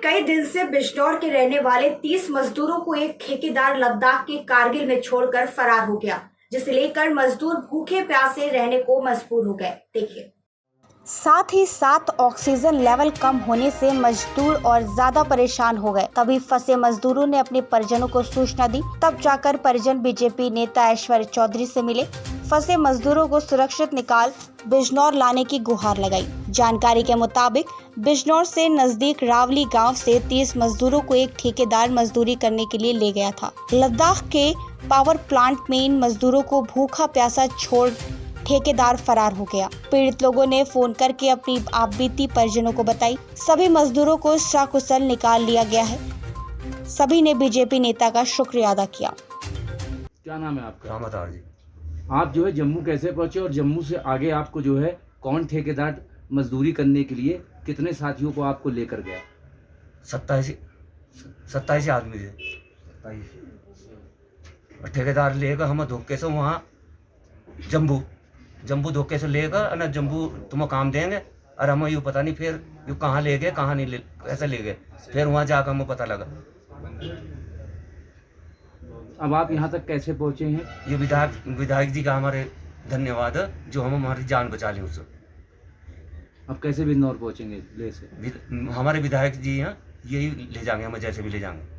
कई दिन से बिजनौर के रहने वाले 30 मजदूरों को एक ठेकेदार लद्दाख के कारगिल में छोड़कर फरार हो गया, जिसे लेकर मजदूर भूखे प्यासे रहने को मजबूर हो गए। देखिए। साथ ही साथ ऑक्सीजन लेवल कम होने से मजदूर और ज्यादा परेशान हो गए। तभी फंसे मजदूरों ने अपने परिजनों को सूचना दी। तब जाकर परिजन बीजेपी नेता ऐश्वर्य चौधरी से मिले। फंसे मजदूरों को सुरक्षित निकाल बिजनौर लाने की गुहार लगाई। जानकारी के मुताबिक बिजनौर से नजदीक रावली गांव से 30 मजदूरों को एक ठेकेदार मजदूरी करने के लिए ले गया था। लद्दाख के पावर प्लांट में इन मजदूरों को भूखा प्यासा छोड़ ठेकेदार फरार हो गया। पीड़ित लोगों ने फोन करके अपनी आपबीती परिजनों को बताई। सभी मजदूरों को सकुशल निकाल लिया गया है। सभी ने बीजेपी नेता का शुक्रिया अदा किया। क्या नाम है आपका? रामतार जी। आप जो है जम्मू कैसे पहुंचे और जम्मू से आगे आपको जो है कौन ठेकेदार मजदूरी करने के लिए कितने साथियों को आपको लेकर गया? 27 आदमी थे। 27 और ठेकेदार लेकर हम धोखे से वहाँ जम्बू धोखे से लेकर न जम्बू तुम्हें काम देंगे और हमें यूँ पता नहीं फिर यू कहाँ ले गए कहाँ नहीं कैसे ले गए। फिर वहाँ जाकर हमें पता लगा। अब आप यहाँ तक कैसे पहुँचे हैं? ये विधायक जी का हमारे धन्यवाद है जो हम हमारी जान बचा ली उससे। अब कैसे बिजनौर पहुँचेंगे ले से? हमारे विधायक जी हैं यही ले जाएंगे, हमें जैसे भी ले जाएंगे।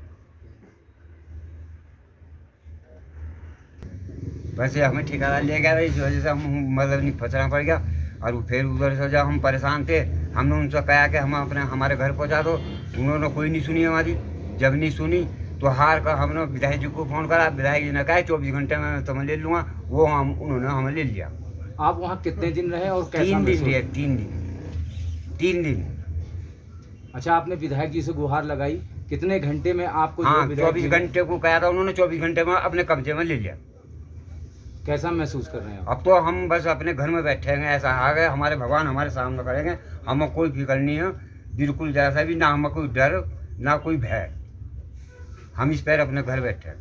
वैसे हमें ठेकेदार ले गया, इस वजह से हम मतलब नहीं फंसना पड़ गया। और फिर उधर से जब हम परेशान थे हमने उनसे कहा कि हम हमारे घर पहुंचा दो। उन्होंने कोई नहीं सुनी हमारी। जब नहीं सुनी तो हार कर हमने विधायक जी को फ़ोन करा। विधायक जी ने कहा 24 घंटे में तुम्हें ले लूँगा। वो उन्होंने हमें ले लिया। आप वहाँ कितने दिन रहे और कैसा? 3 दिन रहे। 3 दिन। अच्छा, आपने विधायक जी से गुहार लगाई, कितने घंटे में आपको? हाँ, 24 घंटे को कहा था उन्होंने। 24 घंटे में अपने कब्जे में ले लिया। कैसा महसूस कर रहे हैं आप? अब तो हम बस अपने घर में बैठेंगे, ऐसा आ गए। हमारे भगवान हमारे सामने करेंगे। हमें कोई फिक्र नहीं है बिल्कुल, जैसा भी ना हमें कोई डर ना कोई भय। हम इस पर अपने घर बैठे हैं।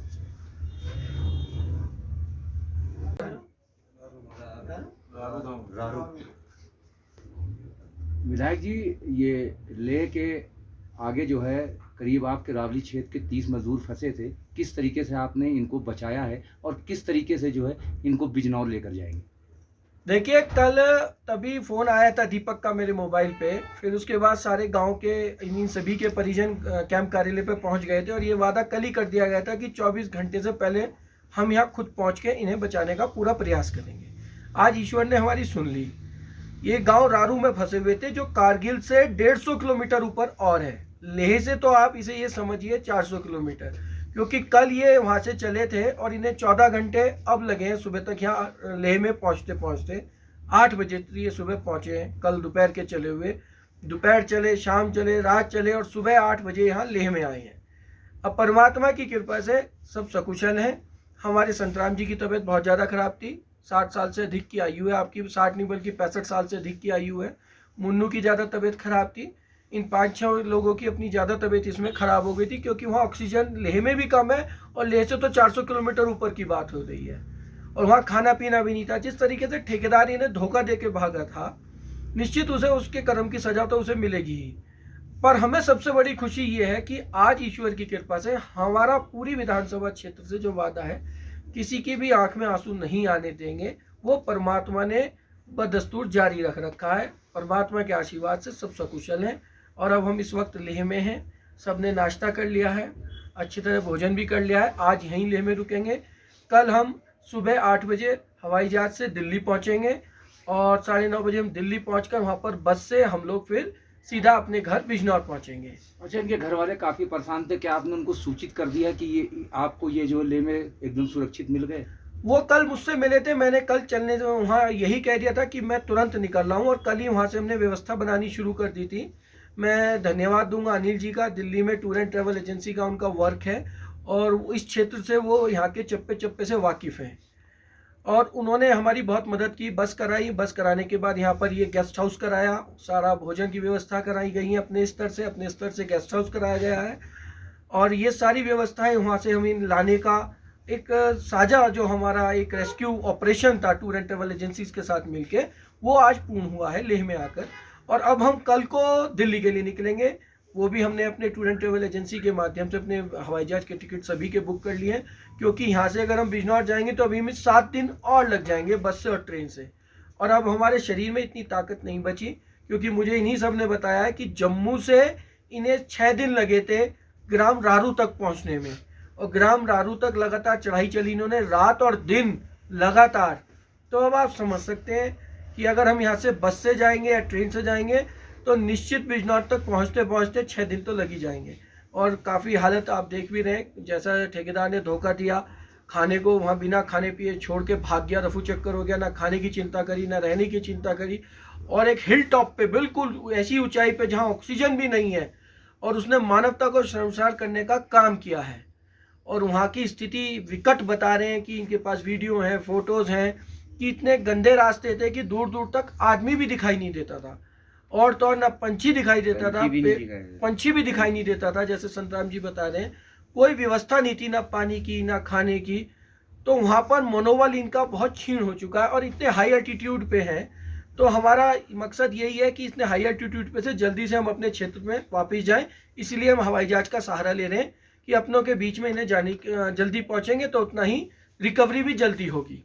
विधायक जी, ये ले के आगे जो है करीब आपके रावली क्षेत्र के 30 मजदूर फंसे थे, किस तरीके से आपने इनको बचाया है और किस तरीके से जो है इनको बिजनौर लेकर जाएंगे? देखिए, कल तभी फ़ोन आया था दीपक का मेरे मोबाइल पे। फिर उसके बाद सारे गांव के इन सभी के परिजन कैंप कार्यालय पे पहुंच गए थे और ये वादा कल ही कर दिया गया था कि 24 घंटे से पहले हम यहां खुद पहुंच के इन्हें बचाने का पूरा प्रयास करेंगे। आज ईश्वर ने हमारी सुन ली। ये गांव रारू में फंसे हुए थे जो कारगिल से 150 किलोमीटर ऊपर और है। लेह से तो आप इसे ये समझिए 400 किलोमीटर, क्योंकि कल ये वहाँ से चले थे और इन्हें 14 घंटे अब लगे हैं सुबह तक यहाँ लेह में पहुँचते 8 बजे ये सुबह पहुँचे हैं। कल दोपहर के चले हुए, दोपहर चले, शाम चले, रात चले और सुबह 8 बजे यहाँ लेह में आए हैं। अब परमात्मा की कृपा से सब सकुशल हैं। हमारे संतराम जी की तबीयत बहुत ज़्यादा ख़राब थी। 60 साल से अधिक की आयु है आपकी, 60 नहीं बल्कि 65 साल से अधिक की आयु है। मुन्नू की ज़्यादा तबीयत ख़राब थी। इन 5-6 लोगों की अपनी ज़्यादा तबीयत इसमें ख़राब हो गई थी, क्योंकि वहाँ ऑक्सीजन लेह में भी कम है और लेह से तो 400 किलोमीटर ऊपर की बात हो रही है और वहाँ खाना पीना भी नहीं था। जिस तरीके से ठेकेदार इन्हें धोखा दे के भागा था, निश्चित उसे उसके कर्म की सज़ा तो उसे मिलेगी ही। पर हमें सबसे बड़ी खुशी ये है कि आज ईश्वर की कृपा से हमारा पूरी विधानसभा क्षेत्र से जो वादा है, किसी की भी आँख में आंसू नहीं आने देंगे, वो परमात्मा ने बदस्तूर जारी रख रखा है। परमात्मा के आशीर्वाद से सब सकुशल हैं और अब हम इस वक्त लेह में हैं। सब ने नाश्ता कर लिया है, अच्छी तरह भोजन भी कर लिया है। आज यहीं लेह में रुकेंगे। कल हम सुबह 8 बजे हवाई जहाज़ से दिल्ली पहुंचेंगे और 9:30 बजे हम दिल्ली पहुंचकर वहां पर बस से हम लोग फिर सीधा अपने घर बिजनौर पहुंचेंगे। अच्छा, इनके घर वाले काफ़ी परेशान थे, क्या आपने उनको सूचित कर दिया कि ये आपको ये जो लेह में एकदम सुरक्षित मिल गए? वो कल मुझसे मिले थे। मैंने कल चलने से वहाँ यही कह दिया था कि मैं तुरंत निकल रहा हूँ और कल ही वहाँ से हमने व्यवस्था बनानी शुरू कर दी थी। मैं धन्यवाद दूंगा अनिल जी का। दिल्ली में टूर एंड ट्रैवल एजेंसी का उनका वर्क है और इस क्षेत्र से वो यहाँ के चप्पे चप्पे से वाकिफ़ हैं और उन्होंने हमारी बहुत मदद की। बस कराई, बस कराने के बाद यहाँ पर ये गेस्ट हाउस कराया, सारा भोजन की व्यवस्था कराई गई है। अपने स्तर से गेस्ट हाउस कराया गया है और ये सारी व्यवस्थाएं वहाँ से हमें लाने का एक साझा जो हमारा एक रेस्क्यू ऑपरेशन था टूर एंड ट्रैवल एजेंसीज के साथ मिलके, वो आज पूर्ण हुआ है लेह में आकर। और अब हम कल को दिल्ली के लिए निकलेंगे। वो भी हमने अपने टूर एंड ट्रेवल एजेंसी के माध्यम से अपने हवाई जहाज के टिकट सभी के बुक कर लिए हैं, क्योंकि यहाँ से अगर हम बिजनौर जाएंगे तो अभी में 7 दिन और लग जाएंगे बस से और ट्रेन से। और अब हमारे शरीर में इतनी ताकत नहीं बची, क्योंकि मुझे इन्हीं सब ने बताया है कि जम्मू से इन्हें 6 दिन लगे थे ग्राम रारू तक पहुँचने में, और ग्राम रारू तक लगातार चढ़ाई चली इन्होंने रात और दिन लगातार। तो अब आप समझ सकते हैं कि अगर हम यहाँ से बस से जाएंगे या ट्रेन से जाएंगे तो निश्चित बिजनौर तक पहुँचते पहुँचते 6 दिन तो लग ही जाएंगे। और काफ़ी हालत आप देख भी रहे हैं, जैसा ठेकेदार ने धोखा दिया, खाने को वहाँ बिना खाने पिए छोड़ के भाग गया, रफू चक्कर हो गया, ना खाने की चिंता करी ना रहने की चिंता करी, और एक हिल टॉप पे बिल्कुल ऐसी ऊंचाई पे जहाँ ऑक्सीजन भी नहीं है, और उसने मानवता को शर्मसार करने का काम किया है। और वहाँ की स्थिति विकट बता रहे हैं कि इनके पास वीडियो हैं, फोटोज़ हैं कि इतने गंदे रास्ते थे कि दूर दूर तक आदमी भी दिखाई नहीं देता था, और तो और ना पंछी दिखाई देता था, पंछी भी दिखाई नहीं देता था। जैसे संतराम जी बता रहे हैं, कोई व्यवस्था नहीं थी, ना पानी की ना खाने की। तो वहाँ पर मनोबल इनका बहुत क्षीण हो चुका है, और इतने हाई एल्टीट्यूड पे हैं। तो हमारा मकसद यही है कि इतने हाई एल्टीट्यूड पे से जल्दी से हम अपने क्षेत्र में वापस जाएं, इसलिए हम हवाई जहाज का सहारा ले रहे हैं कि अपनों के बीच में इन्हें जाने जल्दी पहुँचेंगे तो उतना ही रिकवरी भी जल्दी होगी।